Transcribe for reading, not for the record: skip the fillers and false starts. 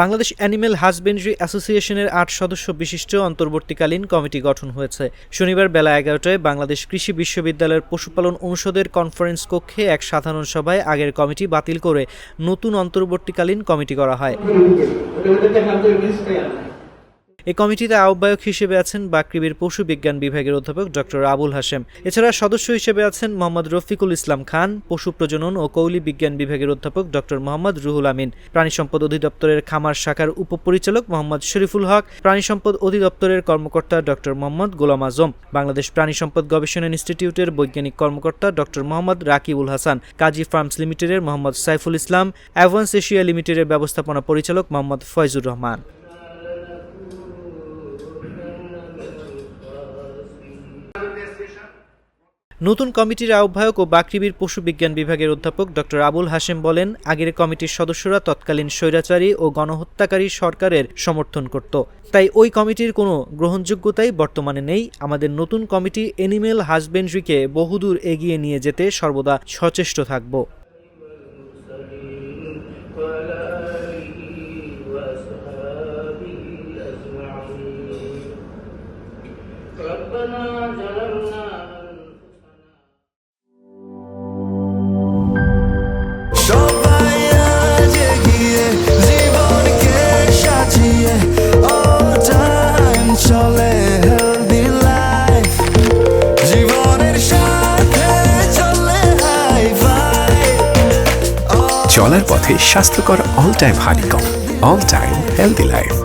Bangladesh animal husbandry অ্যাসোসিয়েশনের ৮ সদস্য বিশিষ্ট অন্তর্বর্তীকালীন কমিটি গঠন হয়েছে। শনিবার বেলা ১১টায় বাংলাদেশ কৃষি বিশ্ববিদ্যালয়ের পশুপালন অনুষদের কনফারেন্স কক্ষে এক সাধারণ সভায় আগের কমিটি বাতিল করে নতুন অন্তর্বর্তীকালীন কমিটি করা হয়। এই কমিটিতে আহ্বায়ক হিসেবে আছেন বাকৃবির পশু বিজ্ঞান বিভাগের অধ্যাপক ডক্টর আবুল হাশেম। এছাড়া সদস্য হিসেবে আছেন মোহাম্মদ রফিকুল ইসলাম খান, পশু প্রজনন ও কৌলি বিজ্ঞান বিভাগের অধ্যাপক ডক্টর মোহাম্মদ রুহুল আমিন, প্রাণী সম্পদ অধিদপ্তরের খামার শাখার উপপরিচালক মোহাম্মদ শরীফুল হক, প্রাণী সম্পদ অধিদপ্তরের কর্মকর্তা ডক্টর মোহাম্মদ গোলাম আজম, বাংলাদেশ প্রাণী সম্পদ গবেষণা ইনস্টিটিউটের বৈজ্ঞানিক কর্মকর্তা ডক্টর মোহাম্মদ রাকিবুল হাসান, কাজী ফার্মস লিমিটেডের মোহাম্মদ সাইফুল ইসলাম, অ্যাডভান্স এশিয়া লিমিটেডের ব্যবস্থাপনা পরিচালক মোহাম্মদ ফয়জুর রহমান। নতুন কমিটির আহ্বায়ক ও বাকৃবির পশু বিজ্ঞান বিভাগের অধ্যাপক ডক্টর আবুল হাশেম বলেন, আগের কমিটির সদস্যরা তৎকালীন স্বৈরাচারী ও গণহত্যাকারী সরকারের সমর্থন করত, তাই ওই কমিটির কোনো গ্রহণযোগ্যতাই বর্তমানে নেই। আমাদের নতুন কমিটি অ্যানিম্যাল হাজবেন্ডারিকে বহুদূর এগিয়ে নিয়ে যেতে সর্বদা সচেষ্ট থাকব। চলার পথে স্বাস্থ্যকর all time honeycomb, all time healthy life.